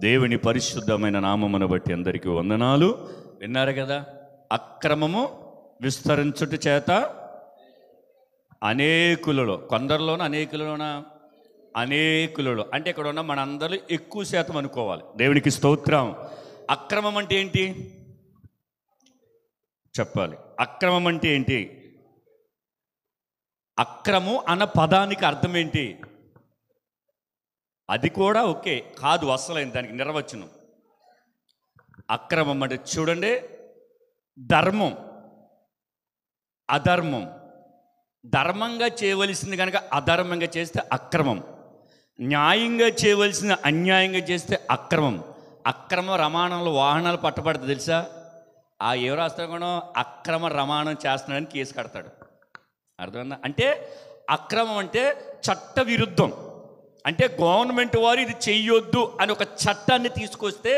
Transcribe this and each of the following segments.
దేవుని పరిశుద్ధమైన నామమును బట్టి అందరికీ వందనాలు. విన్నారు కదా, అక్రమము విస్తరించుట చేత అనేకులలో, కొందరిలోన అనేకులలోన అనేకులలో అంటే ఇక్కడ ఉన్న మనందరూ ఎక్కువ శాతం అనుకోవాలి. దేవునికి స్తోత్రం. అక్రమం అంటే ఏంటి చెప్పాలి. అక్రమం అంటే ఏంటి? అక్రమం అన్న పదానికి అర్థం ఏంటి? అది కూడా ఓకే కాదు, అసలైన దానికి నిర్వచనం. అక్రమం అంటే చూడండి, ధర్మం అధర్మం, ధర్మంగా చేయవలసింది కనుక అధర్మంగా చేస్తే అక్రమం, న్యాయంగా చేయవలసింది అన్యాయంగా చేస్తే అక్రమం. అక్రమ రవాణాలో వాహనాలు పట్టబడుతుంది తెలుసా? ఆ ఏ రాష్ట్రంలో అక్రమ రవాణా చేస్తున్నాడని కేసు కడతాడు. అర్థమైందా? అంటే అక్రమం అంటే చట్ట విరుద్ధం. అంటే గవర్నమెంట్ వారు ఇది చెయ్యొద్దు అని ఒక చట్టాన్ని తీసుకొస్తే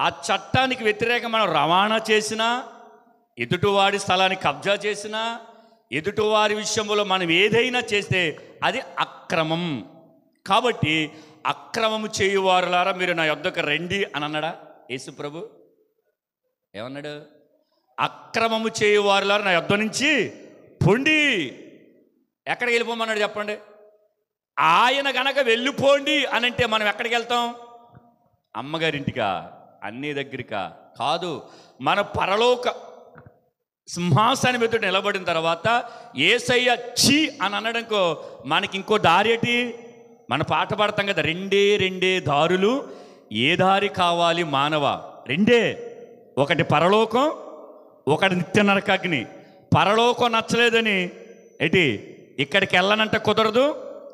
ఆ చట్టానికి వ్యతిరేకంగా మనం రవాణా చేసినా, ఎదుటివాడి స్థలాన్ని కబ్జా చేసినా, ఎదుటివారి విషయంలో మనం ఏదైనా చేస్తే అది అక్రమం. కాబట్టి అక్రమము చేయువారులారా మీరు నా యొద్దకు రండి అని అన్నాడా యేసు ప్రభు? ఏమన్నాడు? అక్రమము చేయువారులారా నా యొద్ద నుంచి పొండి. ఎక్కడికి వెళ్ళిపోమన్నాడు చెప్పండి? ఆయన గనక వెళ్ళిపోండి అని అంటే మనం ఎక్కడికి వెళ్తాం? అమ్మగారింటికా, అన్నీ దగ్గరికా? కాదు, మన పరలోక సింహాసనం ఎదుట నిలబడిన తర్వాత యేసయ్య ఛీ అని అనడంకో మనకి ఇంకో దారి ఏంటి? మన పాట పాడతాం కదా, రెండే రెండే దారులు, ఏ దారి కావాలి మానవ? రెండే, ఒకటి పరలోకం, ఒకటి నిత్య నరకాగ్ని. పరలోకం నచ్చలేదని ఏంటి ఇక్కడికి వెళ్ళనంటే కుదరదు,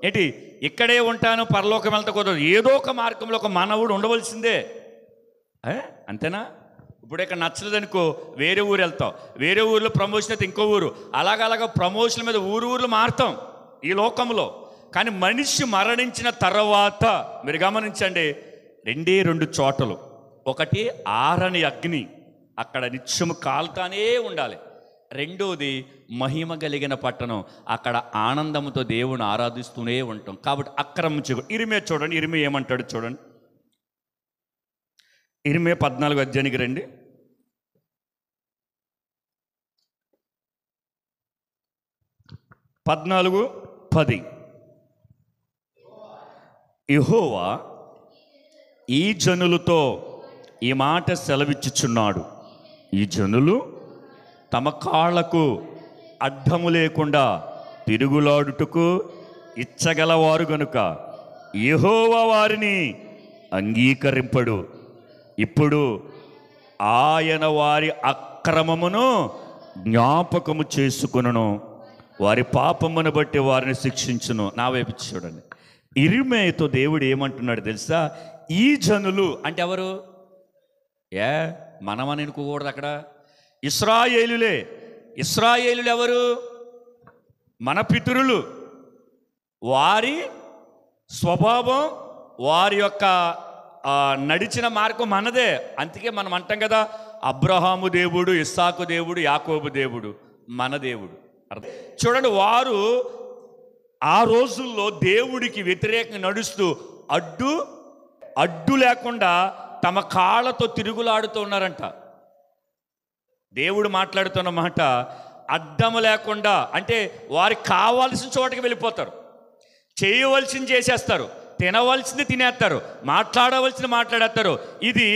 ఏంటి ఇక్కడే ఉంటాను పరలోకం వెళ్తే కుదరదు. ఏదో ఒక మార్గంలో ఒక మానవుడు ఉండవలసిందే. అంతేనా? ఇప్పుడు ఇక్కడ నచ్చలేదనుకో వేరే ఊరు వెళ్తాం, వేరే ఊరిలో ప్రమోషన్ అయితే ఇంకో ఊరు, అలాగ ప్రమోషన్ల మీద ఊరు మారుతాం ఈ లోకంలో. కానీ మనిషి మరణించిన తర్వాత మీరు గమనించండి, రెండే రెండు చోటలు. ఒకటి ఆరని అగ్ని, అక్కడ నిత్యము కాలుతానే ఉండాలి. రెండోది మహిమ కలిగిన పట్టణం, అక్కడ ఆనందంతో దేవుని ఆరాధిస్తూనే ఉంటాం. కాబట్టి అక్రమం చేయకూడదు. ఇరిమియా చూడండి, ఇరిమియా ఏమంటాడు చూడండి. ఇరిమియా 14 అధ్యాయానికి రండి. 14:10 యెహోవా ఈ జనులతో ఈ మాట సెలవిచ్చుచున్నాడు, ఈ జనులు తమ కాళ్లకు అడ్డము లేకుండా తిరుగులాడుటకు ఇచ్చగలవారు గనుక యెహోవా వారిని అంగీకరింపడు. ఇప్పుడు ఆయన వారి అక్రమమును జ్ఞాపకము చేసుకొనును, వారి పాపమును బట్టి వారిని శిక్షించును. నా వైపు చూడండి, ఇరిమియాతో దేవుడు ఏమంటున్నాడు తెలుసా? ఈ జనులు అంటే ఎవరు? మనమని అనుకోకూడదు. అక్కడ ఇశ్రాయేలులే. ఇశ్రాయేలులు ఎవరు? మన పితరులు. వారి స్వభావం, వారి యొక్క నడిచిన మార్గం మనదే. అందుకే మనం అంటాం కదా, అబ్రహాము దేవుడు, ఇస్సాకు దేవుడు, యాకోబు దేవుడు, మన దేవుడు. చూడండి, వారు ఆ రోజుల్లో దేవుడికి వ్యతిరేకంగా నడుస్తూ అడ్డు లేకుండా తమ కాళ్ళతో తిరుగులాడుతూ ఉన్నారంట. దేవుడు మాట్లాడుతున్న మాట అడ్డము లేకుండా అంటే వారికి కావాల్సిన చోటకి వెళ్ళిపోతారు, చేయవలసింది చేసేస్తారు, తినవలసింది తినేస్తారు, మాట్లాడవలసింది మాట్లాడేస్తారు. ఇది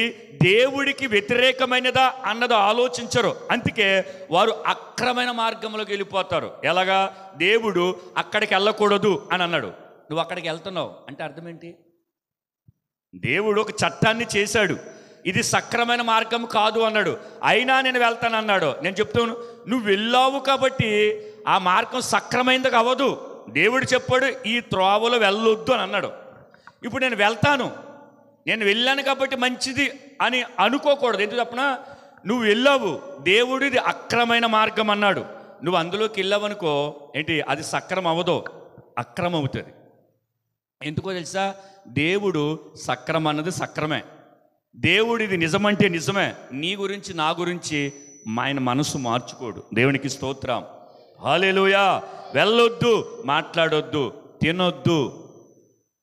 దేవుడికి వ్యతిరేకమైనదా అన్నది ఆలోచించరు. అందుకే వారు అక్రమైన మార్గంలోకి వెళ్ళిపోతారు. ఎలాగా? దేవుడు అక్కడికి వెళ్ళకూడదు అని అన్నాడు, నువ్వు అక్కడికి వెళ్తున్నావు అంటే అర్థం ఏంటి? దేవుడు ఒక చట్టాన్ని చేశాడు, ఇది సక్రమైన మార్గం కాదు అన్నాడు, అయినా నేను వెళ్తాను అన్నాడు. నేను చెప్తాను, నువ్వు వెళ్ళావు కాబట్టి ఆ మార్గం సక్రమైనది అవ్వదు. దేవుడు చెప్పాడు ఈ త్రోవలో వెళ్ళొద్దు అని అన్నాడు. ఇప్పుడు నేను వెళ్తాను, నేను వెళ్ళాను కాబట్టి మంచిది అని అనుకోకూడదు. ఎందుకు చెప్పనా? నువ్వు వెళ్ళావు, దేవుడు ఇది అక్రమైన మార్గం అన్నాడు, నువ్వు అందులోకి వెళ్ళావనుకో ఏంటి అది సక్రమం అవ్వదు, అక్రమం అవుతుంది. ఎందుకో తెలుసా? దేవుడు సక్రమం అన్నది సక్రమే. దేవుడు ఇది నిజమంటే నిజమే. నీ గురించి నా గురించి ఆయన మనసు మార్చుకోడు. దేవునికి స్తోత్రం, హల్లెలూయా. వెళ్ళొద్దు, మాట్లాడొద్దు, తినొద్దు,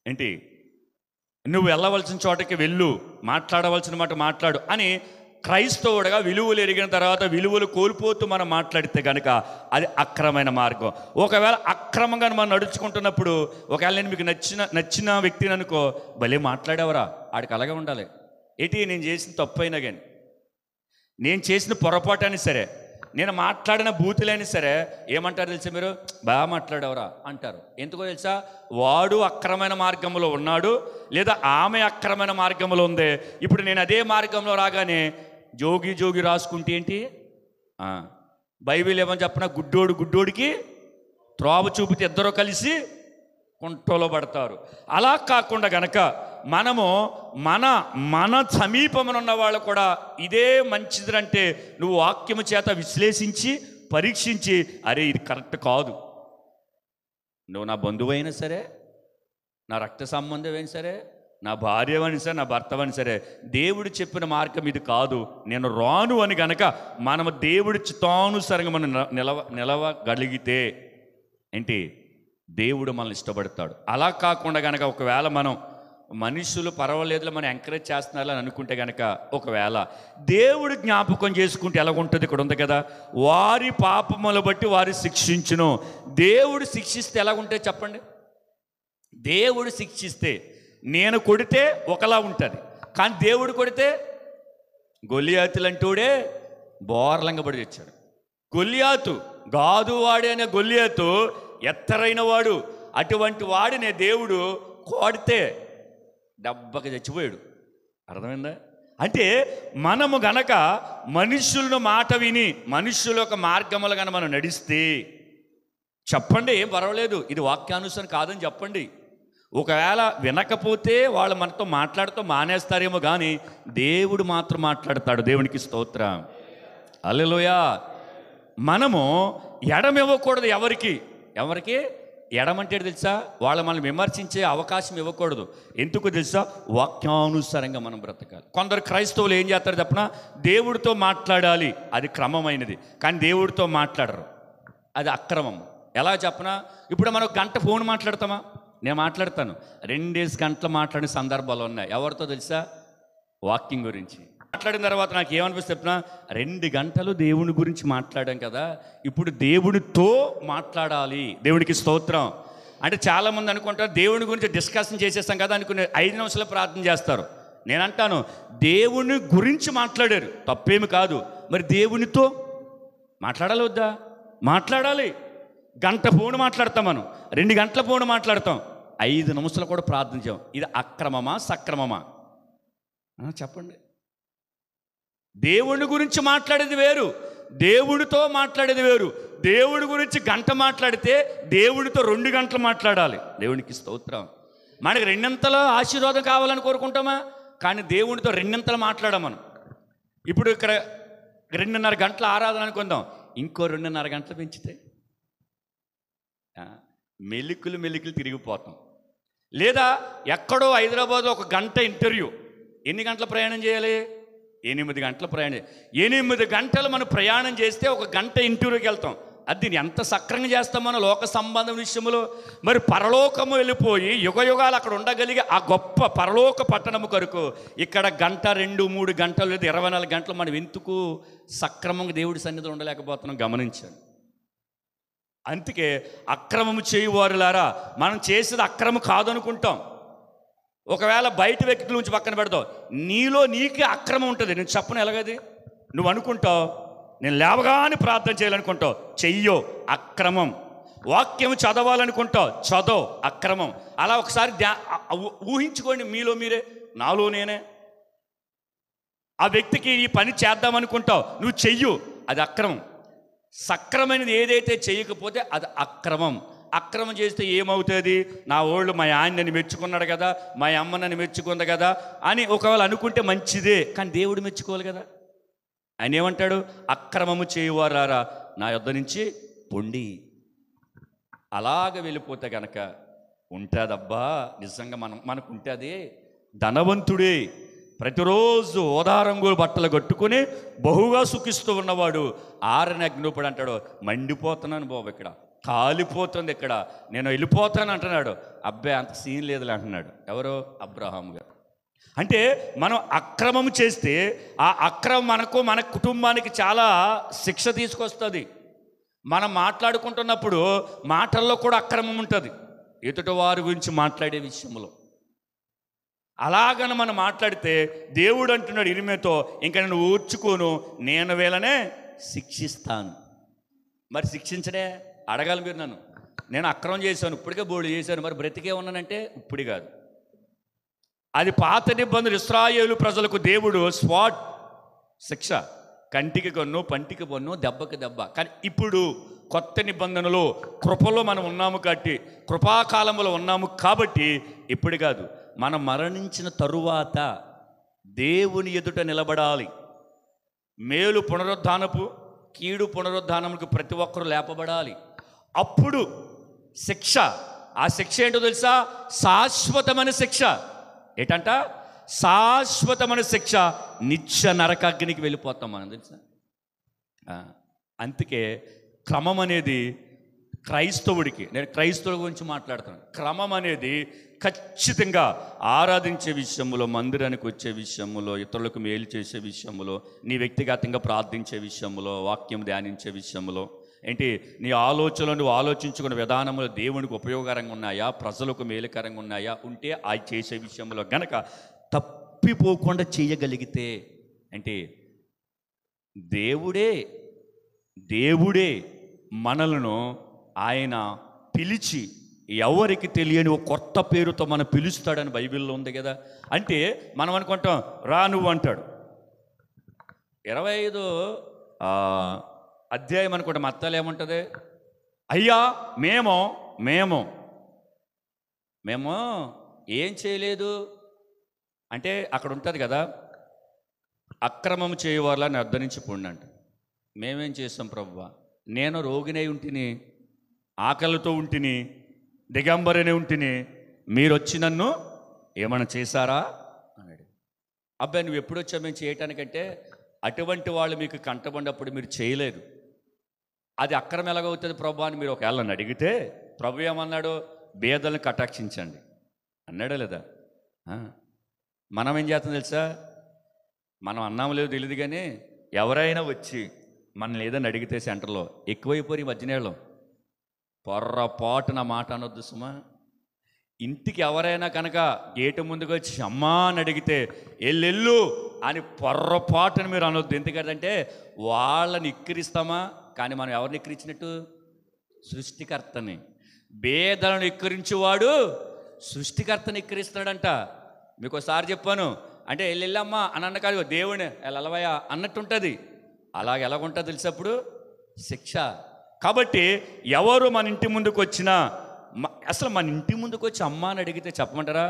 ఏంటి నువ్వు వెళ్ళవలసిన చోటకి వెళ్ళు, మాట్లాడవలసిన మాట మాట్లాడు అని క్రైస్తవుడిగా విలువలు ఎరిగిన తర్వాత విలువలు కోల్పోతూ మనం మాట్లాడితే కనుక అది అక్రమైన మార్గం. ఒకవేళ అక్రమంగా మనం నడుచుకుంటున్నప్పుడు, ఒకవేళ నేను మీకు నచ్చిన వ్యక్తిని అనుకో, భలే మాట్లాడేవరా, ఆడికి అలాగే ఉండాలి. ఏంటి, నేను చేసిన తప్పు అయినా కానీ, నేను చేసిన పొరపాటు అయినా సరే, నేను మాట్లాడిన బూతులైనా సరే ఏమంటారు తెలుసా, మీరు బాగా మాట్లాడేవరా అంటారు. ఎందుకో తెలుసా, వాడు అక్రమైన మార్గంలో ఉన్నాడు, లేదా ఆమె అక్రమైన మార్గంలో ఉంది. ఇప్పుడు నేను అదే మార్గంలో రాగానే జోగి రాసుకుంటే ఏంటి, బైబిల్ ఏమని చెప్పిన, గుడ్డోడికి త్రోవ చూపితే ఇద్దరు కలిసి కుంటలో పడతారు. అలా కాకుండా గనక మనము మన సమీపమున ఉన్న వాళ్ళు కూడా ఇదే మంచిదంటే నువ్వు వాక్యము చేత విశ్లేషించి పరీక్షించి, అరే ఇది కరెక్ట్ కాదు, నువ్వు నా బంధువైనా సరే, నా రక్త సంబంధమైనా సరే, నా భార్యవని సరే, నా భర్తవని సరే, దేవుడు చెప్పిన మార్గం ఇది కాదు, నేను రాను అని గనక మనము దేవుడి చిత్తానుసారంగా మనం నిలవగలిగితే ఏంటి, దేవుడు మనల్ని ఇష్టపడతాడు. అలా కాకుండా గనక ఒకవేళ మనం మనుషులు పర్వాలేదులో మనం ఎంకరేజ్ చేస్తున్నారని అనుకుంటే కనుక, ఒకవేళ దేవుడు జ్ఞాపకం చేసుకుంటే ఎలాగుంటుంది, ఇక్కడ ఉంది కదా, వారి పాపములు బట్టి వారి శిక్షించును. దేవుడు శిక్షిస్తే ఎలాగుంటే చెప్పండి. దేవుడు శిక్షిస్తే నేను కొడితే ఒకలా ఉంటుంది, కానీ దేవుడు కొడితే, గొల్లియాతులంటూడే బోర్లంగబడి తెచ్చాడు. గొల్లియాతు గాదు వాడే అనే గొల్లియాతు ఎత్తరైన వాడు, అటువంటి వాడినే దేవుడు కొడితే దెబ్బకి చచ్చిపోయాడు. అర్థమైందా? అంటే మనము గనక మనుషులను మాట విని మనుషుల యొక్క మార్గములు కనుక మనం నడిస్తే చెప్పండి, ఏం పర్వాలేదు, ఇది వాక్యానుసారం కాదని చెప్పండి. ఒకవేళ వినకపోతే వాళ్ళు మనతో మాట్లాడుతూ మానేస్తారేమో, కానీ దేవుడు మాత్రం మాట్లాడతాడు. దేవునికి స్తోత్రం, హల్లెలూయా. మనము ఎడమివ్వకూడదు. ఎవరికి ఎడమంటే తెలుసా, వాళ్ళు మనల్ని విమర్శించే అవకాశం ఇవ్వకూడదు. ఎందుకు తెలుసా, వాక్యానుసారంగా మనం బ్రతకాలి. కొందరు క్రైస్తవులు ఏం చేస్తారు చెప్పనా, దేవుడితో మాట్లాడాలి, అది క్రమమైనది, కానీ దేవుడితో మాట్లాడరు, అది అక్రమం. ఎలా చెప్పనా, ఇప్పుడు మనం గంట ఫోన్ మాట్లాడతామా, నేను మాట్లాడతాను, 2 గంటలు మాట్లాడిన సందర్భాలు ఉన్నాయి. ఎవరితో తెలుసా, వాకింగ్ గురించి మాట్లాడిన తర్వాత నాకు ఏమనిపిస్తుంది చెప్పినా, 2 గంటలు దేవుని గురించి మాట్లాడాం కదా, ఇప్పుడు దేవునితో మాట్లాడాలి. దేవునికి స్తోత్రం. అంటే చాలామంది అనుకుంటారు దేవుని గురించి డిస్కషన్ చేసేస్తాం కదా అనుకునే 5 నిమిషాలు ప్రార్థన చేస్తారు. నేను అంటాను, దేవుని గురించి మాట్లాడారు, తప్పేమి కాదు, మరి దేవునితో మాట్లాడాలి వద్దా? మాట్లాడాలి. గంట ఫోన్ మాట్లాడతాం, మనం 2 గంటల ఫోన్ మాట్లాడతాం, 5 నిమిషాలు కూడా ప్రార్థన చేయం. ఇది అక్రమమా సక్రమమా చెప్పండి. దేవుని గురించి మాట్లాడేది వేరు, దేవుడితో మాట్లాడేది వేరు. దేవుడి గురించి గంట మాట్లాడితే దేవుడితో 2 గంటలు మాట్లాడాలి. దేవునికి స్తోత్రం. మనకి 2 ఆశీర్వాదం కావాలని కోరుకుంటామా, కానీ దేవుడితో 2 మాట్లాడాం మనం. ఇప్పుడు ఇక్కడ 2:30 గంటల ఆరాధన అనుకుందాం, ఇంకో 2:30 గంటలు పెంచితే మెలికలు తిరిగిపోతాం. లేదా ఎక్కడో హైదరాబాద్లో 1 గంట ఇంటర్వ్యూ, ఎన్ని గంటల ప్రయాణం చేయాలి? 8 గంటల ప్రయాణం. 8 గంటలు మనం ప్రయాణం చేస్తే 1 గంట ఇంటర్వ్యూకి వెళ్తాం. అది ఎంత సక్రంగా చేస్తాం మన లోక సంబంధం విషయంలో. మరి పరలోకము వెళ్ళిపోయి యుగయుగాలు అక్కడ ఉండగలిగే ఆ గొప్ప పరలోక పట్టణము కొరకు ఇక్కడ 1, 2, 3 గంటలు లేదా 24 గంటలు మనం ఎందుకు సక్రమంగా దేవుడి సన్నిధిలో ఉండలేకపోతున్నాం గమనించాను. అందుకే అక్రమము చేయువారులారా, మనం చేసేది అక్రమం కాదనుకుంటాం. ఒకవేళ బయట వ్యక్తుల నుంచి పక్కన పెడతావు, నీకే అక్రమం ఉంటుంది. నేను చెప్పను ఎలాగది, నువ్వు అనుకుంటావు నేను లేవగానే ప్రార్థన చేయాలనుకుంటావు, చెయ్యో అక్రమం. వాక్యం చదవాలనుకుంటావు, చదవు అక్రమం. అలా ఒకసారి ఊహించుకోండి, మీలో మీరే, నాలో నేనే. ఆ వ్యక్తికి ఈ పని చేద్దామనుకుంటావు, నువ్వు చెయ్యు, అది అక్రమం. సక్రమైనది ఏదైతే చేయకపోతే అది అక్రమం. అక్రమం చేస్తే ఏమవుతుంది, నా ఓళ్ళు మా ఆయనని మెచ్చుకున్నాడు కదా, మా అమ్మ నన్ను మెచ్చుకుంది కదా అని ఒకవేళ అనుకుంటే మంచిదే, కానీ దేవుడు మెచ్చుకోవాలి కదా. ఆయన ఏమంటాడు, అక్రమము చేయువారారా నా యొద్ద నుంచి పొండి. అలాగ వెళ్ళిపోతే కనుక ఉంటుందబ్బా, నిజంగా మనకు ఉంటుంది. ధనవంతుడే ప్రతిరోజు ఓదారంగులు బట్టలు కట్టుకుని బహుగా సుఖిస్తూ ఉన్నవాడు 6 అగ్నిపడు అంటాడు, మండిపోతున్నాను బాబు, ఇక్కడ కాలిపోతుంది ఇక్కడ, నేను వెళ్ళిపోతాను అంటున్నాడు. అబ్బాయి అంత సీన్ లేదులే అంటున్నాడు. ఎవరు? అబ్రహాం గారు. అంటే మనం అక్రమం చేస్తే ఆ అక్రమం మనకు మన కుటుంబానికి చాలా శిక్ష తీసుకొస్తుంది. మనం మాట్లాడుకుంటున్నప్పుడు మాటల్లో కూడా అక్రమం ఉంటుంది, ఎదుటి వారి గురించి మాట్లాడే విషయంలో. అలాగని మనం మాట్లాడితే దేవుడు అంటున్నాడు ఇరిమియాతో, ఇంకా నేను ఊర్చుకోను, నేను వీళ్ళనే శిక్షిస్తాను. మరి శిక్షించడే? అడగాలి మీరు నన్ను. నేను అక్రమం చేశాను, ఇప్పటికే బోర్డు చేశాను, మరి బ్రతికే ఉన్నానంటే ఇప్పుడు కాదు. అది పాత నిబంధనలు. ఇశ్రాయేలు ప్రజలకు దేవుడు స్వాట్ శిక్ష, కంటికి కన్ను, పంటికి పన్ను, దెబ్బకి దెబ్బ. కానీ ఇప్పుడు కొత్త నిబంధనలు కృపలో మనం ఉన్నాము కాబట్టి, కృపాకాలంలో ఉన్నాము కాబట్టి ఇప్పుడు కాదు, మనం మరణించిన తరువాత దేవుని ఎదుట నిలబడాలి. మేలు పునరుద్ధానపు, కీడు పునరుద్ధానములకు ప్రతి ఒక్కరూ లేపబడాలి. అప్పుడు శిక్ష, ఆ శిక్ష ఏంటో తెలుసా? శాశ్వతమైన శిక్ష. ఏంటంట? శాశ్వతమైన శిక్ష. నిత్య నరకాగ్నికి వెళ్ళిపోతాం మనం, తెలుసా? అందుకే క్రమం అనేది క్రైస్తవుడికి, నేను క్రైస్తవుల గురించి మాట్లాడుతున్నాను, క్రమం అనేది ఖచ్చితంగా ఆరాధించే విషయంలో, మందిరానికి వచ్చే విషయంలో, ఇతరులకు మేలు చేసే విషయంలో, నీ వ్యక్తిగతంగా ప్రార్థించే విషయంలో, వాక్యం ధ్యానించే విషయంలో, ఏంటి నీ ఆలోచనలు నువ్వు ఆలోచించుకున్న విధానంలో దేవునికి ఉపయోగకరంగా ఉన్నాయా, ప్రజలకు మేలుకరంగా ఉన్నాయా, ఉంటే ఆ చేసే విషయంలో గనక తప్పిపోకుండా చేయగలిగితే, అంటే దేవుడే మనలను ఆయన పిలిచి ఎవరికి తెలియని ఒక కొత్త పేరుతో మనం పిలుస్తాడని బైబిల్లో ఉంది కదా. అంటే మనం అనుకుంటాం, రా నువ్వు అంటాడు. 25 అధ్యాయం అనుకుంటే మత్తలు ఏముంటుంది? అయ్యా మేము ఏం చేయలేదు అంటే అక్కడ ఉంటుంది కదా, అక్రమం చేయవాళ్ళని అర్థనించిపోండి అంట. మేమేం చేస్తాం ప్రభువా? నేను రోగినై ఉంటిని, ఆకలితో ఉంటిని, దిగంబరనే ఉంటిని, మీరు వచ్చి నన్ను ఏమైనా చేశారా అన్నాడు. అబ్బాయి నువ్వు ఎప్పుడు వచ్చావు మేము చేయటానికంటే, అటువంటి వాళ్ళు మీకు కంటబడినప్పుడు మీరు చేయలేదు, అది అక్రమం ఎలాగవుతుంది ప్రభు అని మీరు ఒకవేళ నన్ను అడిగితే, ప్రభు ఏమన్నాడు? బేదలను కటాక్షించండి అన్నాడా లేదా? మనం ఏం చేస్తాం తెలుసా? మనం అన్నాము లేదు తెలియదు, కానీ ఎవరైనా వచ్చి మనల్ని ఏదైనా అడిగితే సెంటర్లో ఎక్కువైపోయి మధ్యనేళ్ళం పొర్రపాటు నా మాట అనొద్దు సుమా. ఇంటికి ఎవరైనా కనుక గేటు ముందుకు వచ్చి అమ్మా అని అడిగితే ఎల్లెళ్ళు అని పొర్రపాటుని మీరు అనొద్దు. ఎందుకంటే వాళ్ళని ఎక్కిరిస్తామా, కానీ మనం ఎవరిని ఎక్కిరించినట్టు? సృష్టికర్తని. బేదలను ఎక్కిరించేవాడు సృష్టికర్తని ఎక్కిరిస్తాడంట. మీకు ఒకసారి చెప్పాను, అంటే ఎల్లెళ్ళమ్మా అని అన్న కాదు, దేవుని ఎల్లవయ్యా అన్నట్టుంటుంది. అలాగే ఎలాగుంటుంది తెలిసినప్పుడు శిక్ష. కాబట్టి ఎవరు మన ఇంటి ముందుకు వచ్చినా, అసలు మన ఇంటి ముందుకు వచ్చి అమ్మ అని అడిగితే చెప్పమంటారా?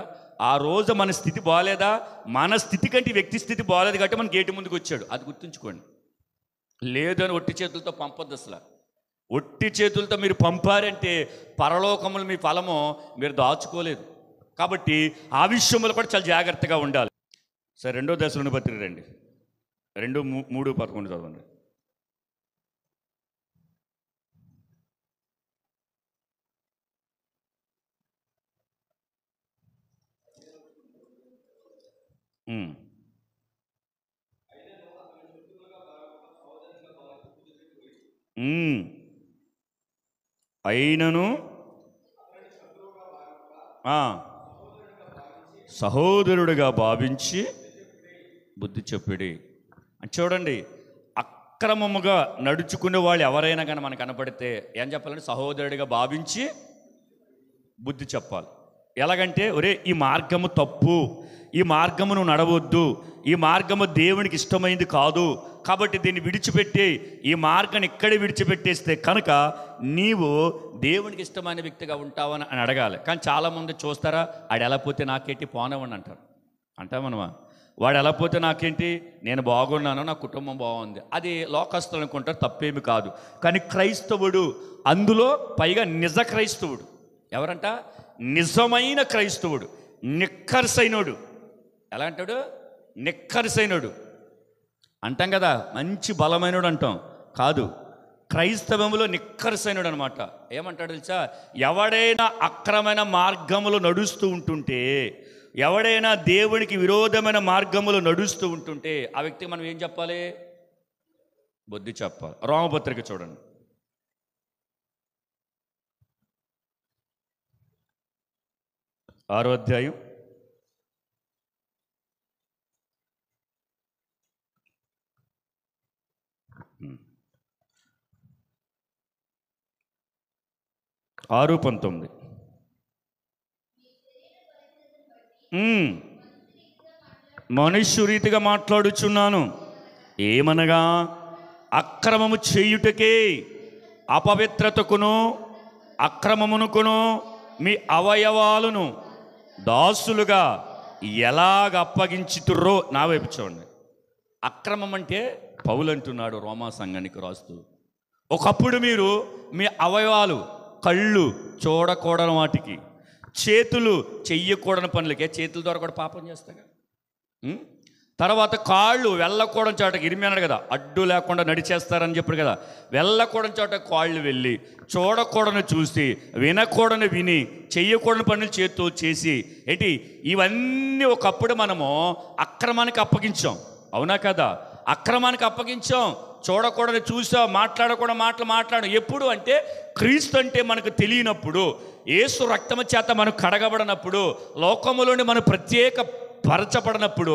ఆ రోజు మన స్థితి బాగాలేదా? మన స్థితి కంటే వ్యక్తి స్థితి బాగాలేదు కాబట్టి మన గేటు ముందుకు వచ్చాడు, అది గుర్తుంచుకోండి. లేదని ఒట్టి చేతులతో పంపొద్దు. అసలు ఒట్టి చేతులతో మీరు పంపారంటే పరలోకములు మీ ఫలము మీరు దాచుకోలేదు. కాబట్టి ఆ విషయంలో కూడా చాలా జాగ్రత్తగా ఉండాలి. సరే, 2 దశలోని పత్రిక రండి, 2:3-11 చదవండి. అయినను సహోదరుడిగా భావించి బుద్ధి చెప్పుడి అని. చూడండి, అక్రమముగా నడుచుకునే వాళ్ళు ఎవరైనా కానీ మనకు కనపడితే ఏం చెప్పాలంటే సహోదరుడిగా భావించి బుద్ధి చెప్పాలి. ఎలాగంటే, ఒరే ఈ మార్గము తప్పు, ఈ మార్గము నువ్వు నడవద్దు, ఈ మార్గము దేవునికి ఇష్టమైంది కాదు, కాబట్టి దీన్ని విడిచిపెట్టి ఈ మార్గాన్ని ఇక్కడే విడిచిపెట్టేస్తే కనుక నీవు దేవునికి ఇష్టమైన వ్యక్తిగా ఉంటావని అని అడగాలి. కానీ చాలామంది చూస్తారా, ఆడు ఎలా పోతే నాకేంటి పోనవని అంటారు. మనమా వాడు ఎలా పోతే నాకేంటి, నేను బాగున్నాను, నా కుటుంబం బాగుంది, అది లోకస్తులు అనుకుంటారు, తప్పేమి కాదు. కానీ క్రైస్తవుడు, అందులో పైగా నిజ క్రైస్తవుడు ఎవరంట? నిజమైన క్రైస్తవుడు, నిక్కర్సైనోడు. ఎలా అంటాడు? నిక్కర్సైనోడు అంటాం కదా, మంచి బలమైనడు అంటాం కాదు, క్రైస్తవములో నిక్కరసైనడు అనమాట. ఏమంటాడు తెలుసా? ఎవడైనా అక్రమైన మార్గములు నడుస్తూ ఉంటుంటే, ఎవడైనా దేవునికి విరోధమైన మార్గములు నడుస్తూ ఉంటుంటే ఆ వ్యక్తికి మనం ఏం చెప్పాలి? బుద్ధి చెప్పాలి. రోమపత్రిక చూడండి, 6వ అధ్యాయం 6:19. మనుష్య రీతిగా మాట్లాడుచున్నాను, ఏమనగా అక్రమము చేయుటకే అపవిత్రతకును అక్రమమునకును మీ అవయవాలను దాసులుగా ఎలాగ అప్పగించుతుర్రో నా వైపు చూడండి. అక్రమం అంటే పౌలు అంటున్నాడు రోమా సంఘానికి రాస్తూ, ఒకప్పుడు మీరు మీ అవయవాలు, కళ్ళు చూడకూడని వాటికి, చేతులు చెయ్యకూడని పనులకే, చేతుల ద్వారా కూడా పాపం చేస్తాగా. తర్వాత కాళ్ళు వెళ్ళకూడని చోటకి, ఇరిమి అన్నాడు కదా, అడ్డు లేకుండా నడిచేస్తారని చెప్పాడు కదా, వెళ్ళకూడని చోట కాళ్ళు వెళ్ళి, చూడకూడని చూసి, వినకూడని విని, చెయ్యకూడని పనులు చేతితో చేసి, ఏంటి ఇవన్నీ ఒకప్పుడు మనము అక్రమానికి అప్పగించాం. అవునా కదా? అక్రమానికి అప్పగించాం, చూడకూడదు చూసాం, మాట్లాడకూడదు మాట్లాడు. ఎప్పుడు అంటే క్రీస్తు అంటే మనకు తెలియనప్పుడు, యేసు రక్తము చేత మనకు కడగబడినప్పుడు, లోకములోని మనం ప్రత్యేక పరచబడినప్పుడు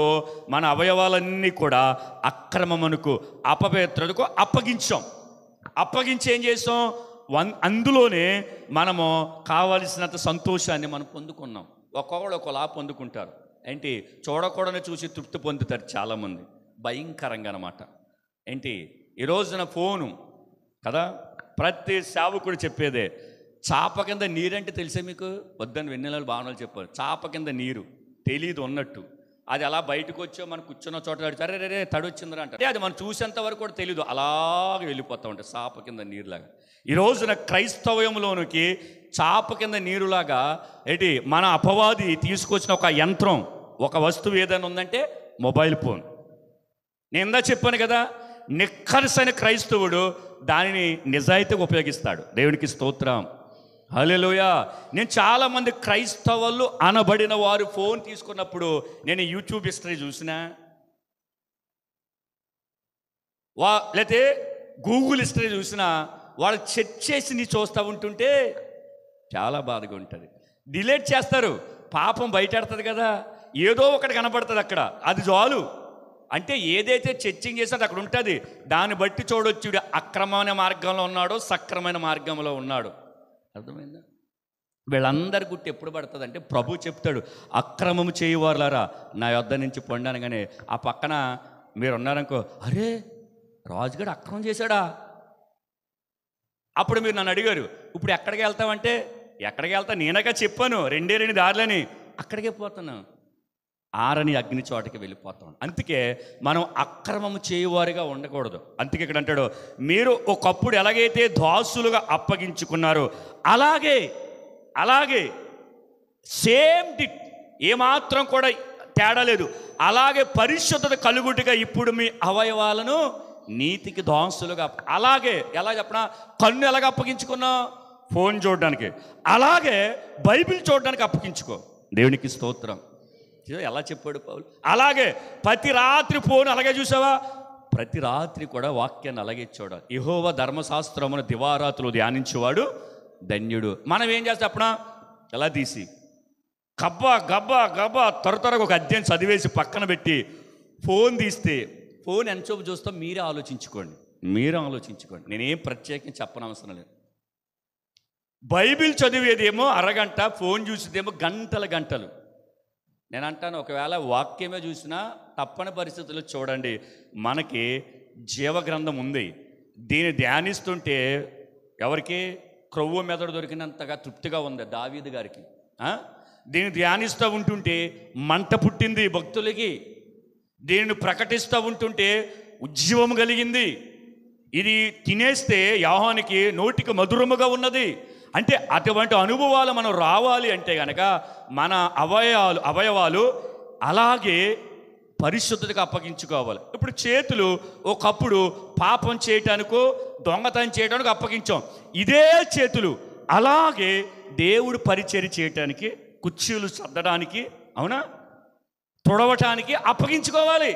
మన అవయవాలన్నీ కూడా అక్రమమునకు అపవిత్రతకు అప్పగించి ఏం చేసాం? అందులోనే మనము కావలసినంత సంతోషాన్ని మనం పొందుకున్నాం. ఒక్కొక్కడు ఒకలా పొందుకుంటారు. ఏంటి? చూడకూడని చూసి తృప్తి పొందుతారు చాలామంది, భయంకరంగా అన్నమాట. ఏంటి? ఈ రోజున ఫోను కదా, ప్రతి సేవకుడు చెప్పేదే, చాప కింద నీరంటే తెలిసే మీకు? వద్దని వెన్నెలలు భావనలు చెప్పారు. చాప కింద నీరు తెలీదు ఉన్నట్టు, అది అలా బయటకు వచ్చో మనం కూర్చున్న చోట అడిచారు, రే తడి వచ్చిందిరా అంటే అది మనం చూసేంత వరకు కూడా తెలీదు, అలాగే వెళ్ళిపోతూ ఉంటాయి చాప కింద నీరులాగా. ఈ రోజున క్రైస్తవ్యంలోనికి చాప కింద నీరులాగా ఏంటి మన అపవాది తీసుకొచ్చిన ఒక యంత్రం, ఒక వస్తువు ఏదైనా ఉందంటే మొబైల్ ఫోన్. నేను ఇందా చెప్పాను కదా, నిక్కరసైన క్రైస్తవుడు దానిని నిజాయితీగా ఉపయోగిస్తాడు. దేవునికి స్తోత్రం, హల్లెలూయా. నేను చాలామంది క్రైస్తవులు అనబడిన వారు ఫోన్ తీసుకున్నప్పుడు నేను యూట్యూబ్ హిస్టరీ చూసినా, లేకపోతే గూగుల్ హిస్టరీ చూసినా, వాళ్ళు చెక్ చేసి నీ చూస్తూ ఉంటుంటే చాలా బాధగా ఉంటుంది. డిలీట్ చేస్తారు, పాపం బయటెడుతుంది కదా, ఏదో ఒకటి కనపడుతుంది అక్కడ, అది చాలు. అంటే ఏదైతే చర్చింగ్ చేస్తాడో అక్కడ ఉంటుంది, దాన్ని బట్టి చూడొచ్చు అక్రమమైన మార్గంలో ఉన్నాడో సక్రమైన మార్గంలో ఉన్నాడు. అర్థమైందా? వీళ్ళందరి గుట్టి ఎప్పుడు పడుతుంది అంటే ప్రభు చెప్తాడు, అక్రమము చేయవారులారా నా యొద్ద నుంచి పొండి అనగానే ఆ పక్కన మీరు ఉన్నారనుకో, అరే రాజుగారు అక్రమం చేశాడా? అప్పుడు మీరు నన్ను అడిగారు, ఇప్పుడు ఎక్కడికి వెళ్తామంటే, ఎక్కడికి వెళ్తా? నేనగా చెప్పాను, 2 దారులని, అక్కడికే పోతున్నాను, ఆరని అగ్ని చోటకి వెళ్ళిపోతాం. అందుకే మనం అక్రమము చేయవారిగా ఉండకూడదు. అందుకే ఇక్కడ అంటాడు, మీరు ఒకప్పుడు ఎలాగైతే దాసులుగా అప్పగించుకున్నారో అలాగే సేమ్ డిట్, ఏమాత్రం కూడా తేడా లేదు, అలాగే పరిశుద్ధత కలుగుటిగా ఇప్పుడు మీ అవయవాలను నీతికి దాసులుగా. అలాగే ఎలా చెప్పనా, కన్ను ఎలాగ అప్పగించుకున్నా ఫోన్ చూడడానికి, అలాగే బైబిల్ చూడడానికి అప్పగించుకో. దేవునికి స్తోత్రం. ఎలా చెప్పాడు పౌలు? అలాగే ప్రతి రాత్రి ఫోన్ అలాగే చూసావా? ప్రతి రాత్రి కూడా వాక్యాన్ని అలాగే చూడాలి. యెహోవా ధర్మశాస్త్రమును దివారాత్రులు ధ్యానించేవాడు ధన్యుడు. మనం ఏం చేస్తాం అప్పుడ ఎలా తీసి గబ్బా త్వరగా ఒక అధ్యాయం చదివేసి పక్కన పెట్టి ఫోన్ తీస్తే ఫోన్ ఎంతసేపు చూస్తాం మీరే ఆలోచించుకోండి. నేనేం ప్రత్యేకంగా చెప్పనవసరం లేదు. బైబిల్ చదివేదేమో అరగంట, ఫోన్ చూసేదేమో గంటలు. నేను అంటాను, ఒకవేళ వాక్యమే చూసినా తప్పని పరిస్థితుల్లో చూడండి, మనకి జీవగ్రంథం ఉంది, దీన్ని ధ్యానిస్తుంటే ఎవరికి క్రొవ్వు మెదడు దొరికినంతగా తృప్తిగా ఉంది దావీదు గారికి. దీన్ని ధ్యానిస్తూ ఉంటుంటే మంట పుట్టింది భక్తులకి, దీనిని ప్రకటిస్తూ ఉంటుంటే ఉజ్జీవం కలిగింది, ఇది తినేస్తే యోహానికి నోటికి మధురముగా ఉన్నది. అంటే అటువంటి అనుభవాలు మనం రావాలి అంటే కనుక మన అవయవాలు అలాగే పరిశుద్ధతకు అప్పగించుకోవాలి. ఇప్పుడు చేతులు ఒకప్పుడు పాపం చేయటానికో దొంగతనం చేయడానికి అప్పగించాం. ఇదే చేతులు అలాగే దేవుడు పరిచర్య చేయటానికి, కుర్చీలు సర్దడానికి, అవునా, తుడవటానికి అప్పగించుకోవాలి.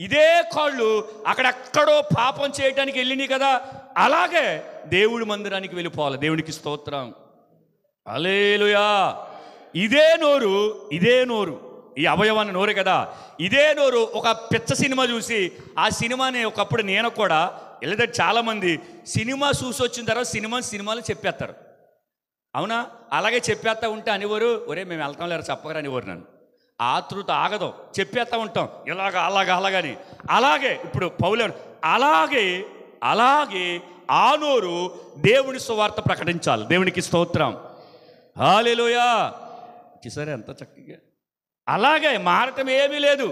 ఇదే కాళ్ళు అక్కడెక్కడో పాపం చేయటానికి వెళ్ళినాయి కదా, అలాగే దేవుడి మందిరానికి వెళ్ళిపోవాలి. దేవునికి స్తోత్రం, హల్లెలూయా. ఇదే నోరు ఈ అవయవాన్ని నోరే కదా, ఇదే నోరు ఒక పిచ్చ సినిమా చూసి ఆ సినిమాని ఒకప్పుడు నేను కూడా లేదా చాలామంది సినిమా చూసి వచ్చిన తర్వాత సినిమాలు చెప్పేస్తారు, అవునా. అలాగే చెప్పేస్తా ఉంటే అనేవారు, ఒరే మేము వెళ్తాం లేరు చెప్పగరా అనేవారు. నన్ను ఆతృత ఆగదు, చెప్పేస్తా ఉంటాం అలాగని. అలాగే ఇప్పుడు పౌలు అలాగే ఆ నోరు దేవుని సువార్త ప్రకటించాలి. దేవునికి స్తోత్రం, హల్లెలూయా. చూసారా ఎంత చక్కగా. అలాగే మారటం ఏమీ లేదు.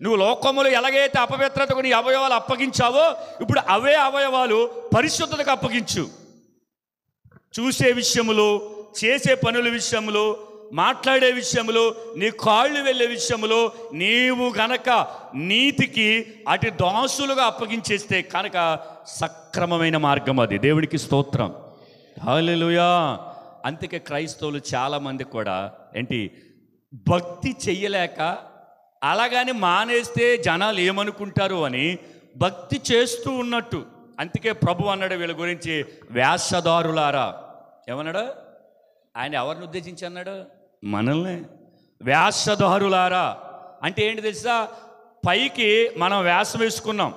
నువ్వు లోకములు ఎలాగైతే అపవిత్రతకు నీ అవయవాలు అప్పగించావో, ఇప్పుడు అవే అవయవాలు పరిశుద్ధతకు అప్పగించు. చూసే విషయములు, చేసే పనుల విషయములు, మాట్లాడే విషయములు, నీ కాళ్ళు వెళ్ళే విషయములు నీవు గనక నీతికి అటు దాసులుగా అప్పగించేస్తే కనుక సక్రమమైన మార్గం అది. దేవునికి స్తోత్రం, హల్లెలూయా. అందుకే క్రైస్తవులు చాలామంది కూడా భక్తి చెయ్యలేక అలాగని మానేస్తే జనాలు ఏమనుకుంటారు అని భక్తి చేస్తూ ఉన్నట్టు. అందుకే ప్రభు అన్నాడు వీళ్ళ గురించి, వేషధారులారా. ఏమన్నాడు ఆయన? ఎవరిని ఉద్దేశించి అన్నాడు? మనల్ని. వేషధారులారా అంటే ఏంటి తెలుసా? పైకి మనం వేషం వేసుకున్నాం.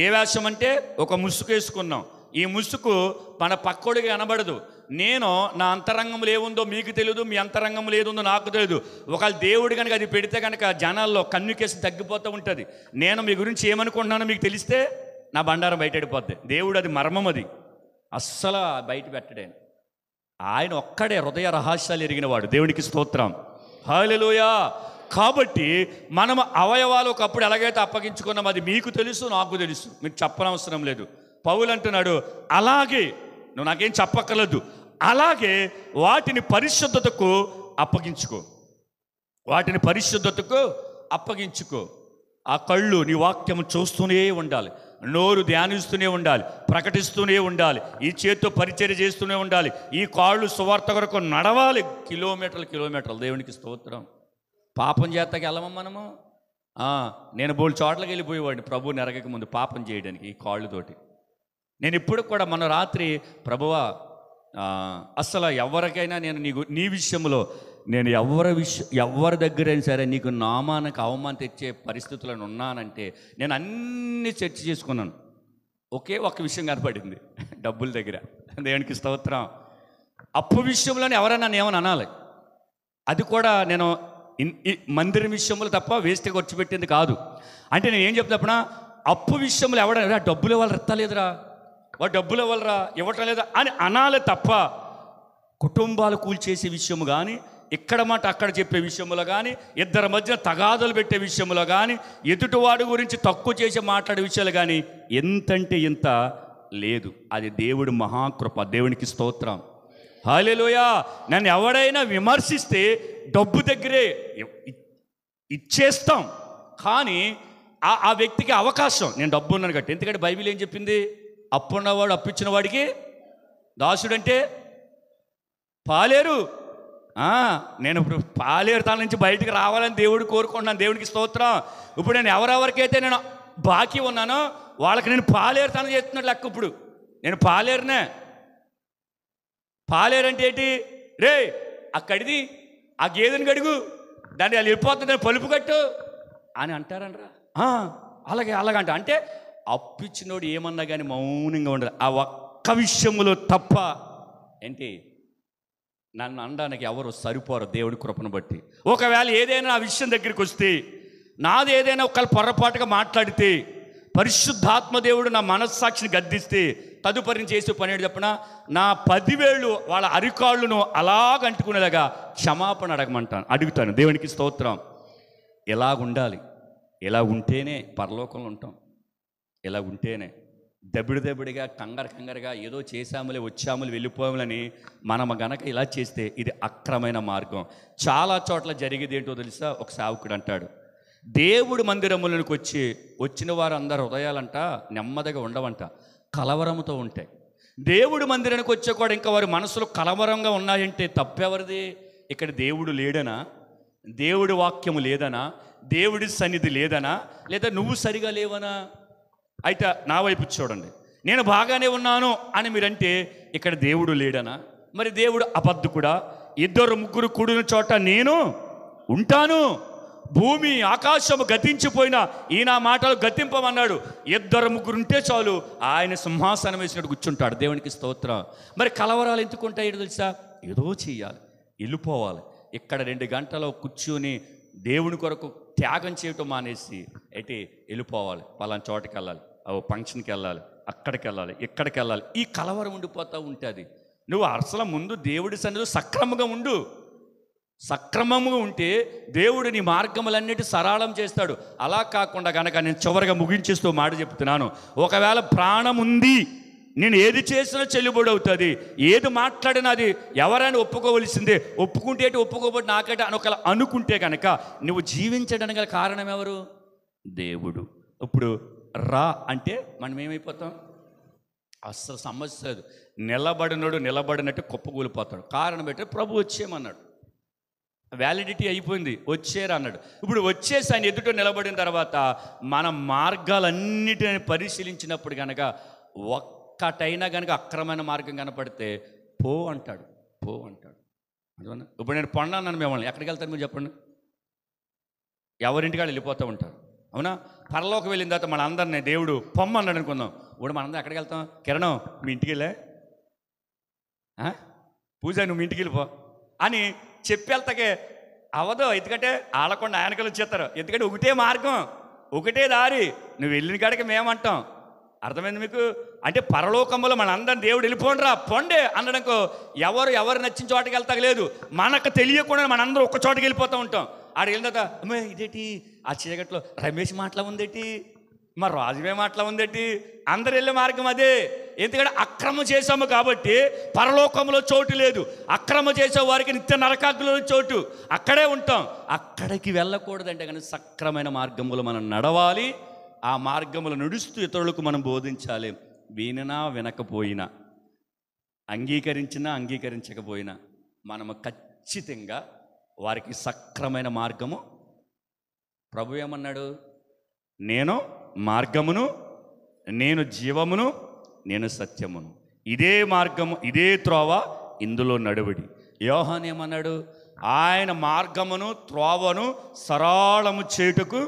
ఏ వేషం అంటే ఒక ముసుగు వేసుకున్నాం. ఈ ముసుగు మన పక్కోడికి కనబడదు. నేను నా అంతరంగంలో ఏముందో మీకు తెలియదు, మీ అంతరంగంలో ఏదుందో నాకు తెలియదు. ఒకవేళ దేవుడు కనుక అది పెడితే కనుక జనాల్లో కమ్యూనికేషన్ తగ్గిపోతూ ఉంటుంది. నేను మీ గురించి ఏమనుకుంటున్నానో మీకు తెలిస్తే నా బండారం బయటపడిపోద్ది. దేవుడు అది మర్మం, అది అస్సలు బయట పెట్టడే. ఆయన ఒక్కడే హృదయ రహస్యాలు ఎరిగినవాడు. దేవునికి స్తోత్రం, హల్లెలూయా. కాబట్టి మనం అవయవాలు ఒకప్పుడు ఎలాగైతే అప్పగించుకున్నాం అది మీకు తెలుసు, నాకు తెలుసు, మీకు చెప్పనవసరం లేదు. పౌలు అంటున్నాడు, అలాగే నువ్వు నాకేం చెప్పక్కర్లేదు, అలాగే వాటిని పరిశుద్ధతకు అప్పగించుకో. వాటిని పరిశుద్ధతకు అప్పగించుకో. ఆ కళ్ళు నీ వాక్యం చూస్తూనే ఉండాలి, నోరు ధ్యానిస్తూనే ఉండాలి, ప్రకటిస్తూనే ఉండాలి, ఈ చేతితో పరిచర్య చేస్తూనే ఉండాలి, ఈ కాళ్ళు సువార్త కొరకు నడవాలి కిలోమీటర్లు. దేవునికి స్తోత్రం. పాపం చేతకి వెళ్ళమా మనము? నేను బోల్ చోట్లకి వెళ్ళిపోయేవాడిని ప్రభు నెరగక ముందు పాపం చేయడానికి ఈ కాళ్ళతోటి. నేను ఇప్పుడు కూడా మన రాత్రి ప్రభువా అస్సలు ఎవరికైనా నేను నీ విషయంలో నేను ఎవరి దగ్గరైనా సరే నీకు నామానికి అవమానం తెచ్చే పరిస్థితులను ఉన్నానంటే నేను అన్నీ చర్చ చేసుకున్నాను. ఒకే ఒక్క విషయం కనపడింది, డబ్బుల దగ్గర. దేవునికి స్తోత్రం. అప్పు విషయంలోనే ఎవరైనా నన్ను ఏమని అనాలి, అది కూడా నేను మందిరం విషయంలో తప్ప వేస్ట్గా ఖర్చు పెట్టింది కాదు. అంటే నేను ఏం చెప్తున్నా, అప్పు విషయంలో ఎవడైనా డబ్బులు ఇవ్వాలి రెత్తలేదురా, వాడు డబ్బులు ఇవ్వాలరా ఇవ్వటం లేదా అని అనాలి తప్ప కుటుంబాలు కూల్చేసే విషయము కానీ, ఇక్కడ మాట అక్కడ చెప్పే విషయంలో కానీ, ఇద్దరి మధ్య తగాదులు పెట్టే విషయంలో కానీ, ఎదుటివాడి గురించి తక్కువ చేసి మాట్లాడే విషయాలు కానీ ఎంతంటే ఇంత లేదు. అది దేవుడి మహాకృప. దేవునికి స్తోత్రం, హల్లెలూయా. నన్ను ఎవడైనా విమర్శిస్తే డబ్బు దగ్గరే ఇచ్చేస్తాం, కానీ ఆ వ్యక్తికి అవకాశం, నేను డబ్బు ఉన్నాను కట్టి. ఎందుకంటే బైబిల్ ఏం చెప్పింది? అప్పున్నవాడు అప్పిచ్చిన వాడికి దాసుడంటే పాలేరు. నేను ఇప్పుడు పాలేరు తల నుంచి బయటికి రావాలని దేవుడు కోరుకుంటున్నాను. దేవునికి స్తోత్రం. ఇప్పుడు నేను ఎవరెవరికైతే నేను బాకీ ఉన్నానో వాళ్ళకి నేను పాలేరు తన చేస్తున్నట్టు లెక్క. ఇప్పుడు నేను పాలేరునే. పాలేరు అంటే ఏంటి? రే అక్కడిది ఆ గేదెని గడుగు, దాన్ని వాళ్ళు వెళ్ళిపోతుంది, దాన్ని పలుపు కట్టు అని అంటారనరా. అలాగంట. అంటే అప్పిచ్చినోడు ఏమన్నా కానీ మౌనంగా ఉండదు. ఆ ఒక్క విషయంలో తప్ప ఏంటి నన్ను అనడానికి ఎవరు సరిపోరు దేవుడి కృపను బట్టి. ఒకవేళ ఏదైనా ఆ విషయం దగ్గరికి వస్తే, నాది ఏదైనా ఒకవేళ పొరపాటుగా మాట్లాడితే, పరిశుద్ధాత్మ దేవుడు నా మనస్సాక్షిని గద్దిస్తే తదుపరి చేసే పని ఏంటి చెప్పిన, నా 10 వేళ్ళు వాళ్ళ అరికాళ్ళను అలాగంటుకునేలాగా క్షమాపణ అడుగుతాను. దేవునికి స్తోత్రం. ఎలాగుండాలి, ఎలా ఉంటేనే పరలోకంలో ఉంటాం, ఎలా ఉంటేనే. దబిడిగా కంగారుగా ఏదో చేశాములే వచ్చాములే వెళ్ళిపోయాములని మనం గనక ఇలా చేస్తే ఇది అక్రమైన మార్గం. చాలా చోట్ల జరిగేది ఏంటో తెలుసా? ఒక సేవకుడు అంటాడు, దేవుడి మందిరములకు వచ్చిన వారందరూ హృదయాలంట నెమ్మదిగా ఉండవంట, కలవరంతో ఉంటాయి. దేవుడి మందిరానికి వచ్చే కూడా ఇంకా వారి మనసులో కలవరంగా ఉన్నాయంటే తప్పెవరిది? ఇక్కడ దేవుడు లేడనా, దేవుడి వాక్యము లేదనా, దేవుడి సన్నిధి లేదనా, లేదా నువ్వు సరిగా లేవనా? అయితే నా వైపు చూడండి, నేను బాగానే ఉన్నాను అని మీరంటే ఇక్కడ దేవుడు లేడనా? మరి దేవుడు అబద్ధకుడా? 2-3 కూడిన చోట నేను ఉంటాను. భూమి ఆకాశము గతించిపోయినా ఈయన మాటలు గతింపమన్నాడు. 2-3 ఉంటే చాలు, ఆయన సింహాసనం వేసినట్టు కూర్చుంటాడు. దేవునికి స్తోత్రం. మరి కలవరాలు ఎందుకుంటాయి తెలుసా? ఏదో చెయ్యాలి, వెళ్ళిపోవాలి. ఇక్కడ 2 గంటలు కూర్చుని దేవుని కొరకు త్యాగం చేయటం మానేసి వెళ్ళిపోవాలి. పలానా చోటకి వెళ్ళాలి, ఫంక్షన్కి వెళ్ళాలి, అక్కడికి వెళ్ళాలి, ఇక్కడికి వెళ్ళాలి. ఈ కలవరం ఉండిపోతూ ఉంటుంది. నువ్వు అసలు ముందు దేవుడి సన్నిధిలో సక్రమంగా ఉండు. సక్రమంగా ఉంటే దేవుడు నీ మార్గములన్నిటి సరళం చేస్తాడు. అలా కాకుండా కనుక నేను చివరిగా ముగించేస్తూ మాట చెప్తున్నాను, ఒకవేళ ప్రాణం ఉంది, నేను ఏది చేసినా చెల్లుబడి అవుతుంది, ఏది మాట్లాడినా అది ఎవరైనా ఒప్పుకోవలసిందే, ఒప్పుకుంటే ఒప్పుకోబడి నాకంటే అని ఒకవేళ అనుకుంటే కనుక నువ్వు జీవించడానికి గల కారణం ఎవరు? దేవుడు. ఇప్పుడు రా అంటే మనం ఏమైపోతాం? అస్సలు సమస్య లేదు. నిలబడినడు నిలబడినట్టు కుప్పకూలిపోతాడు. కారణం పెట్టి ప్రభు వచ్చేయమన్నాడు, వ్యాలిడిటీ అయిపోయింది, వచ్చేరు అన్నాడు. ఇప్పుడు వచ్చేసి ఆయన ఎదుట నిలబడిన తర్వాత మన మార్గాలన్నిటిని పరిశీలించినప్పుడు కనుక ఒక్కటైనా కనుక అక్రమైన మార్గం కనపడితే పో అంటాడు, పో అంటాడు. అందువల్ల ఇప్పుడు నేను పొండన్నాను మిమ్మల్ని, ఎక్కడికి వెళ్తాను మీరు చెప్పండి? ఎవరింటికాడ వెళ్ళిపోతూ ఉంటారు, అవునా? పరలోకి వెళ్ళిన తర్వాత మన అందరినీ దేవుడు పొమ్మన్నాడు అనుకుందాం. ఇప్పుడు మనందరం ఎక్కడికి వెళ్తాం? కిరణం మీ ఇంటికి వెళ్ళే, పూజ నువ్వు మీ ఇంటికి వెళ్ళిపో అని చెప్పి వెళ్తాకే అవదు. ఎందుకంటే ఆడకుండా ఆయనకలు వచ్చేస్తారు. ఎందుకంటే ఒకటే మార్గం, ఒకటే దారి, నువ్వు వెళ్ళిన కాడికి మేమంటాం. అర్థమైంది మీకు? అంటే పరలోకంలో మన అందరం దేవుడు వెళ్ళిపోండిరా పొండే అనడంకో ఎవరు నచ్చిన చోటకి వెళ్తాక లేదు. మనకు తెలియకుండా మనందరం ఒక్క చోటకి వెళ్ళిపోతూ ఉంటాం. ఆడికి వెళ్ళిన తర్వాత అమ్మే ఇదేటి, ఆ చీకట్లో రమేష్ మాటలా ఉందేటి, మా రాజువే మాటలా ఉందేటి, అందరు వెళ్ళే మార్గం అదే. ఎందుకంటే అక్రమం చేసాము కాబట్టి పరలోకంలో చోటు లేదు. అక్రమం చేసే వారికి నిత్య నరకాగ్నిలో చోటు, అక్కడే ఉంటాం. అక్కడికి వెళ్ళకూడదంటే కానీ సక్రమైన మార్గములు మనం నడవాలి. ఆ మార్గములు నడుస్తూ ఇతరులకు మనం బోధించాలి. వినినా వినకపోయినా, అంగీకరించినా అంగీకరించకపోయినా మనము ఖచ్చితంగా వారికి సక్రమైన మార్గము. ప్రభు ఏమన్నాడు? నేను మార్గమును, నేను జీవమును, నేను సత్యమును, ఇదే మార్గము, ఇదే త్రోవ, ఇందులో నడువడి. యోహాను ఏమన్నాడు? ఆయన మార్గమును త్రోవను సరళము చేటుకు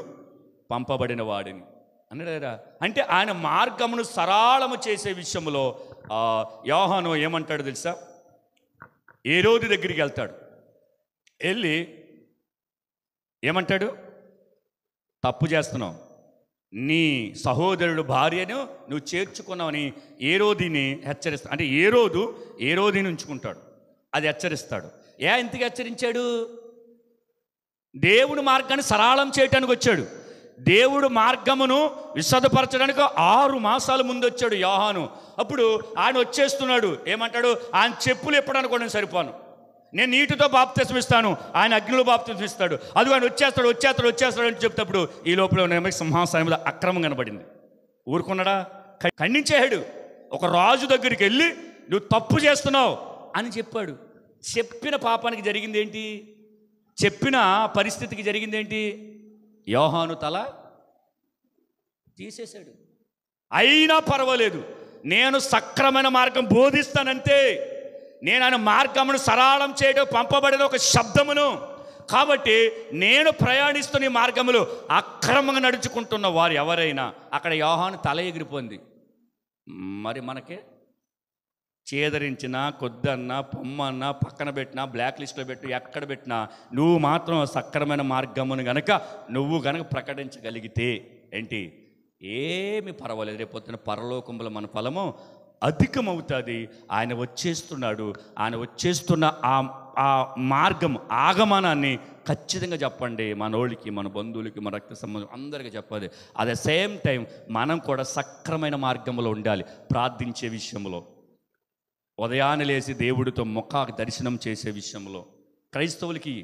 పంపబడిన వాడిని అన్నాడా? అంటే ఆయన మార్గమును సరళము చేసే విషయంలో యోహాను ఏమంటాడు తెలుసా? హేరోదు దగ్గరికి వెళ్తాడు. వెళ్ళి ఏమంటాడు? తప్పు చేస్తున్నావు, నీ సహోదరుడు భార్యను నువ్వు చేర్చుకున్నావని హేరోదుని హెచ్చరిస్తాడు. అంటే హేరోదుని ఉంచుకుంటాడు, అది హెచ్చరిస్తాడు. ఇంతగా హెచ్చరించాడు? దేవుడి మార్గాన్ని సరళం చేయటానికి వచ్చాడు. దేవుడు మార్గమును విశదపరచడానికి 6 మాసాల ముందు వచ్చాడు యోహాను. అప్పుడు ఆయన వచ్చేస్తున్నాడు. ఏమంటాడు? ఆయన చెప్పులు ఎప్పుడు అనుకోవడం సరిపోను, నేను నీటితో బాప్తిస్మం ఇస్తాను, ఆయన అగ్నిలో బాప్తిస్మం ఇస్తాడు. అది ఆయన వచ్చేస్తాడు అని చెప్తేప్పుడు ఈ లోపల సింహాసనంలో అక్రమం కనబడింది. ఊరుకున్నాడా? ఖండించాడు. ఒక రాజు దగ్గరికి వెళ్ళి నువ్వు తప్పు చేస్తున్నావు అని చెప్పాడు. చెప్పిన పాపానికి జరిగింది ఏంటి? చెప్పిన పరిస్థితికి జరిగింది ఏంటి? యోహాను తల తీసేశాడు. అయినా పర్వాలేదు, నేను సక్రమైన మార్గం బోధిస్తానంతే. నేను ఆయన మార్గమును సరళం చేయడం పంపబడిన ఒక శబ్దమును కాబట్టి నేను ప్రయాణిస్తున్న ఈ మార్గములు అక్రమంగా నడుచుకుంటున్న వారు ఎవరైనా, అక్కడ యోహాను తల ఎగిరిపోయింది. మరి మనకే చేదరించినా, కొద్దన్నా, పొమ్మన్నా, పక్కన పెట్టినా, బ్లాక్ లిస్ట్లో పెట్టు, ఎక్కడ పెట్టినా నువ్వు మాత్రం సక్రమైన మార్గమును నువ్వు గనక ప్రకటించగలిగితే ఏంటి, ఏమి పర్వాలేదు. రేపొద్దున పరలోకంలో మన ఫలము అధికమవుతుంది. ఆయన వచ్చేస్తున్నాడు. ఆయన వచ్చేస్తున్న ఆ మార్గం, ఆగమనాన్ని ఖచ్చితంగా చెప్పండి మనోళ్ళకి, మన బంధువులకి, మన రక్త సంబంధం అందరికీ చెప్పాలి. అట్ ద సేమ్ టైం మనం కూడా సక్రమైన మార్గంలో ఉండాలి. ప్రార్థించే విషయంలో, ఉదయాన్నే లేచి దేవుడితో ముఖ దర్శనం చేసే విషయంలో, క్రైస్తవులకి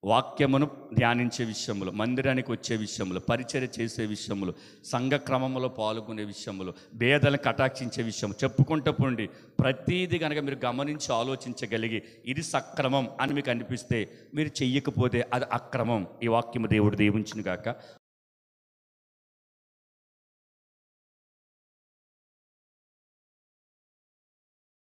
వాక్యమును ధ్యానించే విషయములు, మందిరానికి వచ్చే విషయములు, పరిచర్య చేసే విషయములు, సంఘ క్రమంలో పాల్గొనే విషయములు, భేదలను కటాక్షించే విషయం చెప్పుకుంటూ పోండి. ప్రతీది కనుక మీరు గమనించి ఆలోచించగలిగి ఇది సక్రమం అని మీకు అనిపిస్తే, మీరు చెయ్యకపోతే అది అక్రమం. ఈ వాక్యము దేవుడు దీవించును గాక.